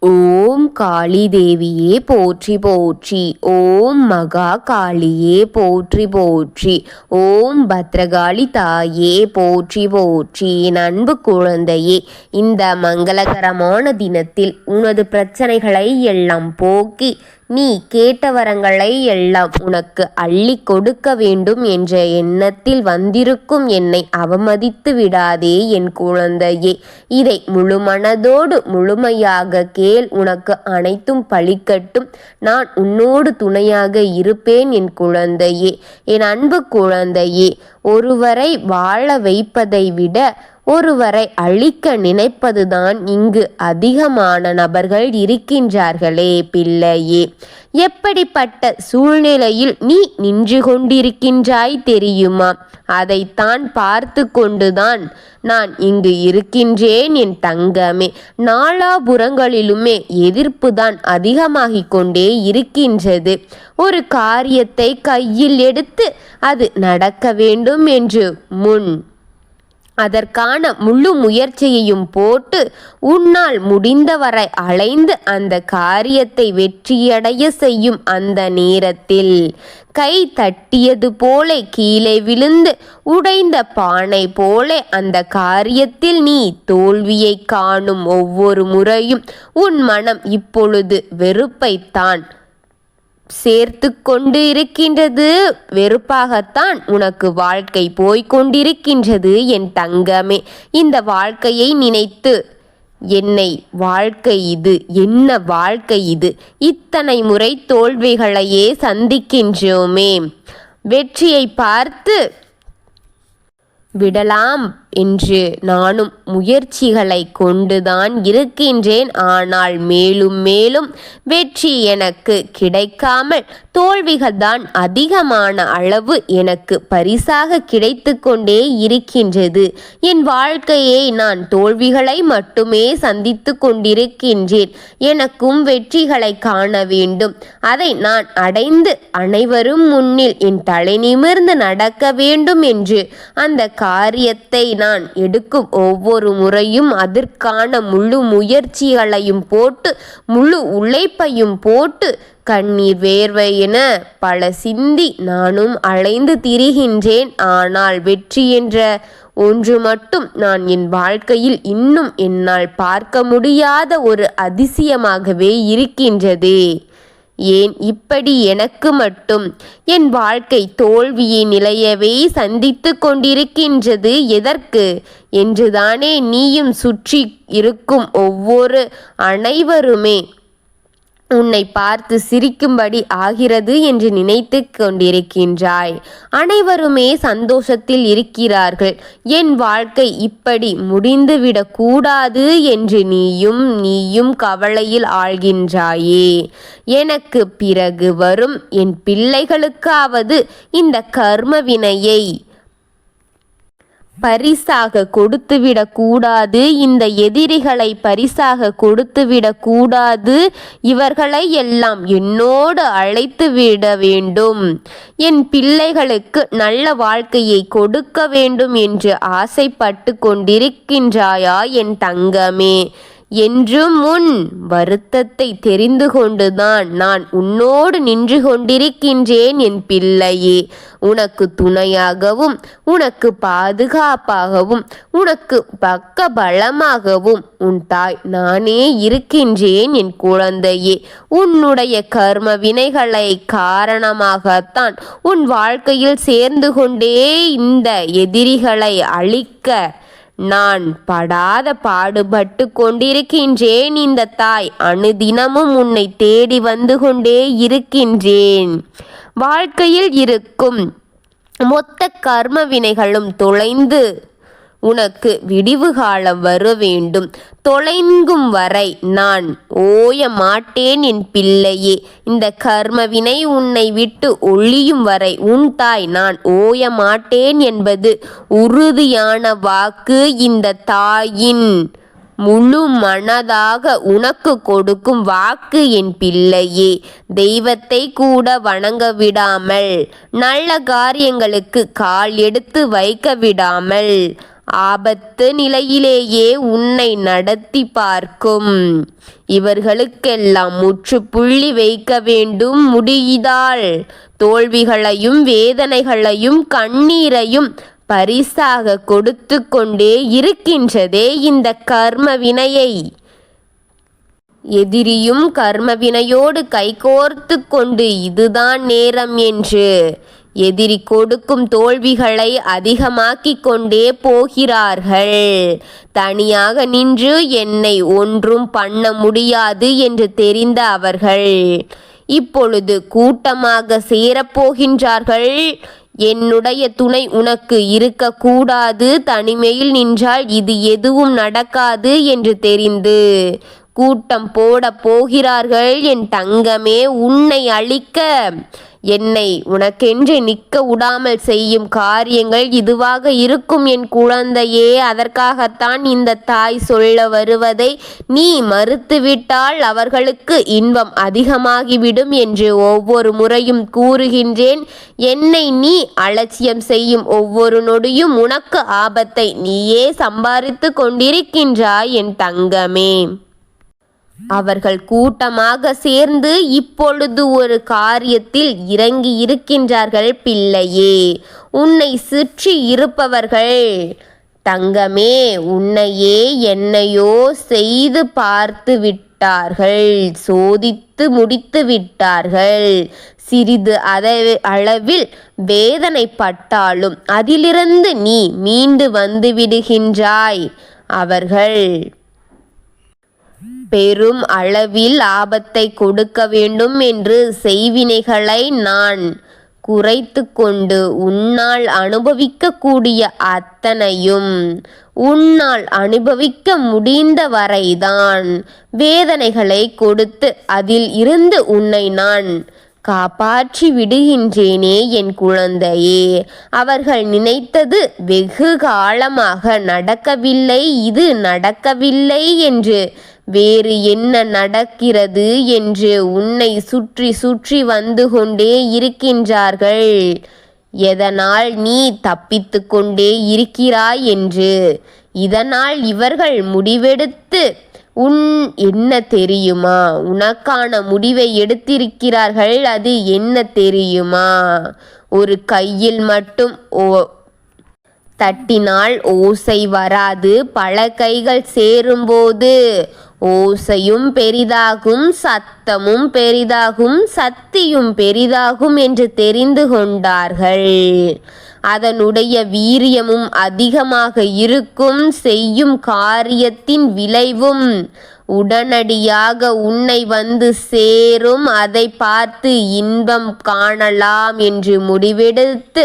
ஓம் காளி தேவியே போற்றி போற்றி. ஓம் மகா காளியே போற்றி போற்றி. ஓம் பத்ரகாளி தாயே போற்றி போற்றி. என் அன்பு குழந்தையே, இந்த மங்களகரமான தினத்தில் உனது பிரச்சனைகளை எல்லாம் போக்கி நீ கேட்ட வரங்களை எல்லாம் உனக்கு அள்ளி கொடுக்க வேண்டும் என்ற எண்ணத்தில் வந்திருக்கும் என்னை அவமதித்து விடாதே என் குழந்தையே. இதை முழு மனதோடு முழுமையாக கேள். உனக்கு அனைத்தும் பலிக்கட்டும். நான் உன்னோடு துணையாக இருப்பேன் என் குழந்தையே. என் அன்பு குழந்தையே, ஒருவரை வாழ வைப்பதை விட ஒருவரை அழிக்க நினைப்பதுதான் இங்கு அதிகமான நபர்கள் இருக்கின்றார்களே பிள்ளையே. எப்படிப்பட்ட சூழ்நிலையில் நீ நின்று கொண்டிருக்கின்றாய் தெரியுமா? அதைத்தான் பார்த்து கொண்டுதான் நான் இங்கு இருக்கின்றேன் என் தங்கமே. நாலாபுறங்களிலுமே எதிர்ப்பு தான் அதிகமாகிக் கொண்டே இருக்கின்றது. ஒரு காரியத்தை கையில் எடுத்து அது நடக்க வேண்டும் என்று அதற்கான முழு முயற்சியையும் போட்டு உன்னால் முடிந்தவரை அலைந்து அந்த காரியத்தை வெற்றியடைய செய்யும் அந்த நேரத்தில் கை தட்டியது போல கீழே விழுந்து உடைந்த பானை போல அந்த காரியத்தில் நீ தோல்வியை காணும் ஒவ்வொரு முறையும் உன் மனம் இப்பொழுது வெறுப்பைத்தான் சேர்த்து கொண்டு இருக்கின்றது. வெறுப்பாகத்தான் உனக்கு வாழ்க்கை போய்கொண்டிருக்கின்றது என் தங்கமே. இந்த வாழ்க்கையை நினைத்து வாழ்க்கை இது, என்ன வாழ்க்கை இது? இத்தனை முறை தோல்விகளையே சந்திக்கின்றோமே. வெற்றியை பார்த்து விடலாம் என்று நானும் முயற்சிகளை கொண்டுதான் இருக்கின்றேன். ஆனால் மேலும் மேலும் வெற்றி எனக்கு கிடைக்காமல் தோல்விகள் தான் அதிகமான அளவு எனக்கு பரிசாக கிடைத்து கொண்டே இருக்கின்றது. என் வாழ்க்கையை நான் தோல்விகளை மட்டுமே சந்தித்து கொண்டிருக்கின்றேன். எனக்கும் வெற்றிகளை காண வேண்டும். அதை நான் அடைந்து அனைவரும் முன்னில் என் தலை நிமிர்ந்து நடக்க வேண்டும் என்று அந்த காரியத்தை நான் எடுக்கும் ஒவ்வொரு முறையும் அதற்கான முழு முயற்சிகளையும் போட்டு முழு உழைப்பையும் போட்டு கண்ணீர் வேர்வை என பல சிந்தி நானும் அலைந்து திரிகின்றேன். ஆனால் வெற்றி என்ற ஒன்று மட்டும் நான் என் வாழ்க்கையில் இன்னும் என்னால் பார்க்க முடியாத ஒரு அதிசயமாகவே இருக்கின்றதே. ஏன் இப்படி எனக்கு மட்டும் என் வாழ்க்கை தோல்வியை நிலையவே சந்தித்து கொண்டிருக்கின்றது? எதற்கு என்றுதானே நீயும் சுற்றி இருக்கும் ஒவ்வொரு அனைவருமே உன்னை பார்த்து சிரிக்கும்படி ஆகிறது என்று நினைத்து கொண்டிருக்கின்றாய். அனைவருமே சந்தோஷத்தில் இருக்கிறார்கள். என் வாழ்க்கை இப்படி முடிந்துவிடக் கூடாது என்று நீயும் கவலையில் ஆழ்கின்றாயே. எனக்கு பிறகு வரும் என் பிள்ளைகளுக்காவது இந்த கர்ம வினையை பரிசாக கொடுத்துவிடக் கூடாது. இந்த எதிரிகளை பரிசாக கொடுத்துவிடக் கூடாது. இவர்களை எல்லாம் என்னோடு அழைத்து விட வேண்டும். என் பிள்ளைகளுக்கு நல்ல வாழ்க்கையை கொடுக்க வேண்டும் என்று ஆசைப்பட்டு கொண்டிருக்கின்றாயா என் தங்கமே? என்றும் உன் வருத்தத்தை தெரிந்து கொண்டுதான் நான் உன்னோடு நின்று கொண்டிருக்கின்றேன் என் பிள்ளையே. உனக்கு துணையாகவும் உனக்கு பாதுகாப்பாகவும் உனக்கு பக்க பலமாகவும் உன் தாய் நானே இருக்கின்றேன் என் குழந்தையே. உன்னுடைய கர்ம வினைகளை காரணமாகத்தான் உன் வாழ்க்கையில் சேர்ந்து கொண்டே இந்த எதிரிகளை அழிக்க நான் படாத பாடுபட்டு கொண்டிருக்கின்றேன். இந்த தாய் அனுதினமும் உன்னை தேடி வந்து கொண்டே இருக்கின்றேன். வாழ்க்கையில் இருக்கும் மொத்த கர்ம வினைகளும் தொலைந்து உனக்கு விடிவு காலம் வர வேண்டும். தொலைங்கும் வரை நான் ஓய மாட்டேன் என் பிள்ளையே. இந்த கர்மவினை உன்னை விட்டு ஒழியும் வரை உன் தாய் நான் ஓய மாட்டேன் என்பது உறுதியான வாக்கு. இந்த தாயின் முழு மனதாக உனக்கு கொடுக்கும் வாக்கு என் பிள்ளையே. தெய்வத்தை கூட வணங்க விடாமல் நல்ல காரியங்களுக்கு கால் எடுத்து வைக்க விடாமல் ஆபத்து நிலையிலேயே உன்னை நடத்தி பார்க்கும். இவர்களுக்கெல்லாம் முற்றுப்புள்ளி வைக்க வேண்டும். முடியுதால் தோல்விகளையும் வேதனைகளையும் கண்ணீரையும் பரிசாக கொடுத்து கொண்டே இருக்கின்றதே இந்த கர்ம வினையை. எதிரியும் கர்மவினையோடு கைகோர்த்து கொண்டு இதுதான் நேரம் என்று எதிரி கொடுக்கும் தோல்விகளை அதிகமாக்கிக் கொண்டே போகிறார்கள். தனியாக நின்று என்னை ஒன்றும் பண்ண முடியாது என்று தெரிந்த அவர்கள் இப்பொழுது கூட்டமாக சேரப்போகின்றார்கள். என்னுடைய துணை உனக்கு இருக்கக்கூடாது, தனிமையில் நின்றால் இது எதுவும் நடக்காது என்று தெரிந்து கூட்டம் போட போகிறார்கள். என் தங்கமே, உன்னை அழிக்க, என்னை உனக்கென்று நிற்க விடாமல் செய்யும் காரியங்கள் இதுவாக இருக்கும் என் குழந்தையே. அதற்காகத்தான் இந்த தாய் சொல்ல வருவதை நீ மறுத்துவிட்டால் அவர்களுக்கு இன்பம் அதிகமாகிவிடும் என்று ஒவ்வொரு முறையும் கூறுகின்றேன். என்னை நீ அலட்சியம் செய்யும் ஒவ்வொரு நொடியும் உனக்கு ஆபத்தை நீயே சம்பாதித்து கொண்டிருக்கின்றாய் என் தங்கமே. அவர்கள் கூட்டமாக சேர்ந்து இப்பொழுது ஒரு காரியத்தில் இறங்கி இருக்கின்றார்கள் பிள்ளையே. உன்னை சுற்றி இருப்பவர்கள் தங்கமே உன்னையே என்னையோ செய்து பார்த்து விட்டார்கள், சோதித்து முடித்து விட்டார்கள். சிறிது அளவில் வேதனைப்பட்டாலும் அதிலிருந்து நீ மீண்டு வந்து விடுகின்றாய். அவர்கள் பெரும் அளவில் ஆபத்தை கொடுக்க வேண்டும் என்று செய்வினைகளை நான் குறைத்து கொண்டு உன்னால் அனுபவிக்கக்கூடிய அத்தனையும் உன்னால் அனுபவிக்க முடிந்த வரைதான் வேதனைகளை கொடுத்து அதில் இருந்து உன்னை நான் காப்பாற்றி விடுகின்றேனே என் குழந்தையே. அவர்கள் நினைத்தது வெகு காலமாக நடக்கவில்லை, இது நடக்கவில்லை என்று வேறு என்ன நடக்கிறது என்று உன்னை சுற்றி சுற்றி வந்து கொண்டே இருக்கின்றார்கள். எதனால் நீ தப்பித்து கொண்டே இருக்கிறாய் என்று. இதனால் இவர்கள் முடிவெடுத்து என்ன தெரியுமா, உனக்கான முடிவை எடுத்திருக்கிறார்கள். அது என்ன தெரியுமா, ஒரு கையில் மட்டும் தட்டினால் ஓசை வராது, பல கைகள் சேரும்போது ஓசையும் பெரிதாகும், சத்தமும் பெரிதாகும், சக்தியும் பெரிதாகும் என்று தெரிந்து கொண்டார்கள். அதனுடைய வீரியமும் அதிகமாக இருக்கும். செய்யும் காரியத்தின் விளைவும் உடனடியாக உன்னை வந்து சேரும். அதை பார்த்து இன்பம் காணலாம் என்று முடிவெடுத்து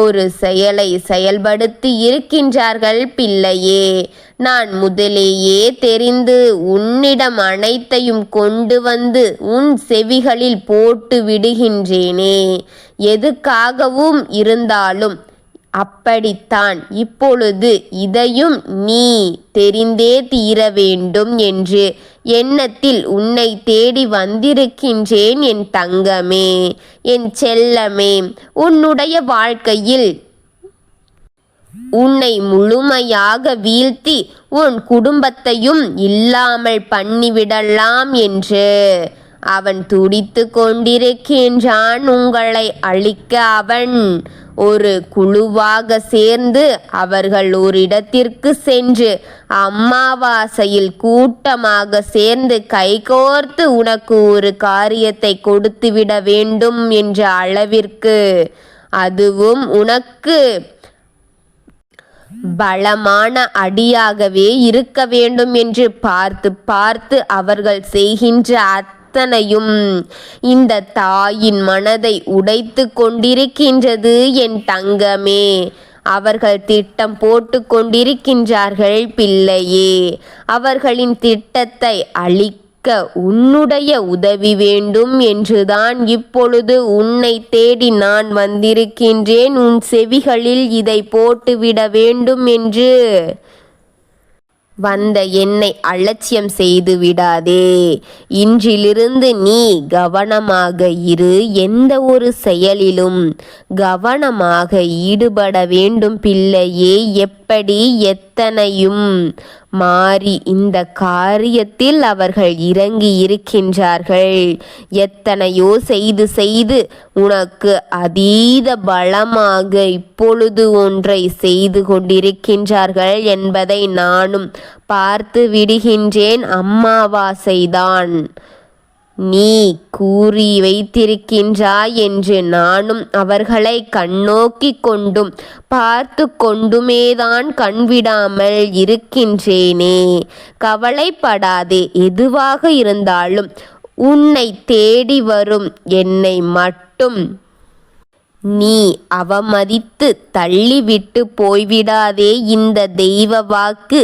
ஒரு செயலை செயல்படுத்தி இருக்கின்றார்கள் பிள்ளையே. நான் முதலேயே தெரிந்து உன்னிடம் அனைத்தையும் கொண்டு வந்து உன் செவிகளில் போட்டு விடுகின்றேனே. எதுக்காகவும் இருந்தாலும் அப்படித்தான். இப்பொழுது இதையும் நீ தெரிந்தே தீர வேண்டும் என்று எண்ணத்தில் உன்னை தேடி வந்திருக்கின்றேன் என் தங்கமே, என் செல்லமே. உன்னுடைய வாழ்க்கையில் உன்னை முழுமையாக வீழ்த்தி உன் குடும்பத்தையும் இல்லாமல் பண்ணிவிடலாம் என்று அவன் துடித்து கொண்டிருக்கின்றான். உங்களை அழிக்க அவன் ஒரு குழுவாக சேர்ந்து அவர்கள் ஒரு இடத்திற்கு சென்று அமாவாசையில் கூட்டமாக சேர்ந்து கைகோர்த்து உனக்கு ஒரு காரியத்தை கொடுத்துவிட வேண்டும் என்ற அளவிற்கு, அதுவும் உனக்கு பலமான அடியாகவே இருக்க வேண்டும் என்று பார்த்து பார்த்து அவர்கள் செய்கின்ற அத்தனையும் இந்த தாயின் மனதை உடைத்து கொண்டிருக்கின்றது என் தங்கமே. அவர்கள் திட்டம் போட்டு கொண்டிருக்கின்றார்கள் பிள்ளையே. அவர்களின் திட்டத்தை அழிக்க உன்னுடைய உதவி வேண்டும் என்றுதான் இப்பொழுது உன்னை தேடி நான் வந்திருக்கின்றேன். உன் செவிகளில் இதை போட்டுவிட வேண்டும் என்று வந்த என்னை அலட்சியம் செய்து விடாதே. இன்றிலிருந்து நீ கவனமாக இரு. எந்த ஒரு செயலிலும் கவனமாக ஈடுபட வேண்டும் பிள்ளையே. எப்படி எத்தனையும் மாறி இந்த காரியத்தில் அவர்கள் இறங்கி இருக்கின்றார்கள். எத்தனையோ செய்து செய்து உனக்கு அதீத பலமாக இப்பொழுது ஒன்றை செய்து கொண்டிருக்கின்றார்கள் என்பதை நானும் பார்த்து விடுகின்றேன். அம்மாவாசைதான் நீ கூறி வைத்திருக்கின்றாய் என்று நானும் அவர்களை கண்ணோக்கி கொண்டும் பார்த்து கொண்டுமேதான் கண்விடாமல் இருக்கின்றேனே. கவலைப்படாதே. எதுவாக இருந்தாலும் உன்னை தேடி வரும் என்னை மட்டும் நீ அவமதித்து தள்ளிவிட்டு போய்விடாதே. இந்த தெய்வ வாக்கு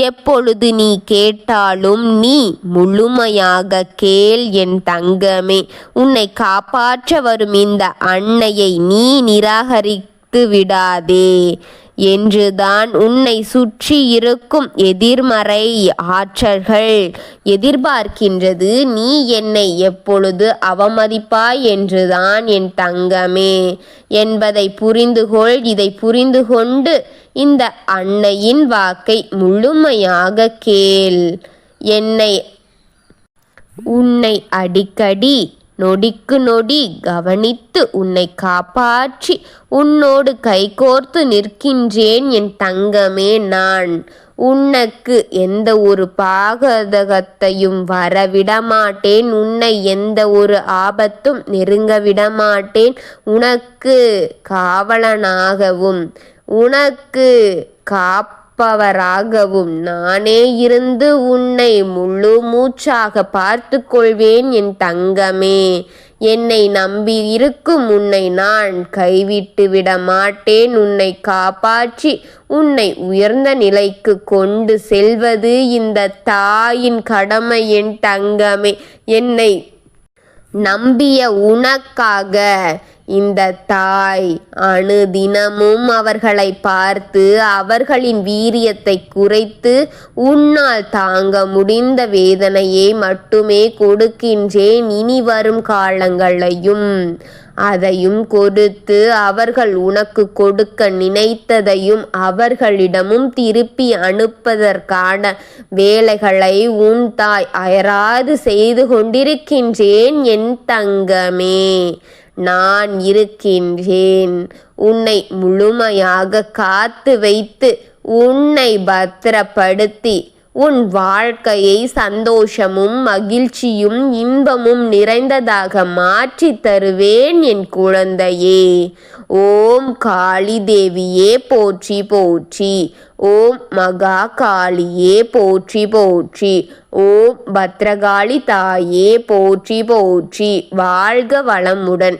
எப்பொழுது நீ கேட்டாலும் நீ முழுமையாக கேள் என் தங்கமே. உன்னை காப்பாற்ற வரும் இந்த அன்னையை நீ நிராகரித்து விடாதே என்றுதான் உன்னை சுற்றி இருக்கும் எதிர்மறை ஆற்றல்கள் எதிர்பார்க்கின்றது. நீ என்னை எப்பொழுது அவமதிப்பாய் என்றுதான் என் தங்கமே என்பதை புரிந்துகொள். இதை புரிந்து கொண்டு இந்த அன்னையின் வாக்கை முழுமையாக கேள். உன்னை அடிக்கடி நொடிக்கு நொடி கவனித்து உன்னை காப்பாற்றி உன்னோடு கைகோர்த்து நிற்கின்றேன் என் தங்கமே. நான் உனக்கு எந்த ஒரு பாதகத்தையும் வரவிடமாட்டேன். உன்னை எந்த ஒரு ஆபத்தும் நெருங்க விடமாட்டேன். உனக்கு காவலனாகவும் உனக்கு காப்பவராகவும் நானே இருந்து உன்னை முழு மூச்சாக பார்த்து கொள்வேன் என் தங்கமே. என்னை நம்பி இருக்கும் உன்னை நான் கைவிட்டு விட மாட்டேன். உன்னை காப்பாற்றி உன்னை உயர்ந்த நிலைக்கு கொண்டு செல்வது இந்த தாயின் கடமை என் தங்கமே. என்னை நம்பிய உனக்காக இந்த தாய் அனுதினமும் அவர்களை பார்த்து அவர்களின் வீரியத்தை குறைத்து உன்னால் தாங்க முடிந்த வேதனையை மட்டுமே கொடுக்கின்றேன். இனி வரும் காலங்களையும் அதையும் கொடுத்து அவர்கள் உனக்கு கொடுக்க நினைத்ததையும் அவர்களிடமும் திருப்பி அனுப்பதற்கான வேலைகளை உன் தாய் அயராது செய்து கொண்டிருக்கின்றேன் என் தங்கமே. நான் இருக்கின்றேன். உன்னை முழுமையாக காத்து வைத்து உன்னை பத்திரப்படுத்தி உன் வாழ்க்கையை சந்தோஷமும் மகிழ்ச்சியும் இன்பமும் நிறைந்ததாக மாற்றி தருவேன் என் குழந்தையே. ஓம் காளி தேவியே போற்றி போற்றி. ஓம் மகா காளியே போற்றி போற்றி. ஓம் பத்ரகாளி தாயே போற்றி போற்றி. வாழ்க வளமுடன்.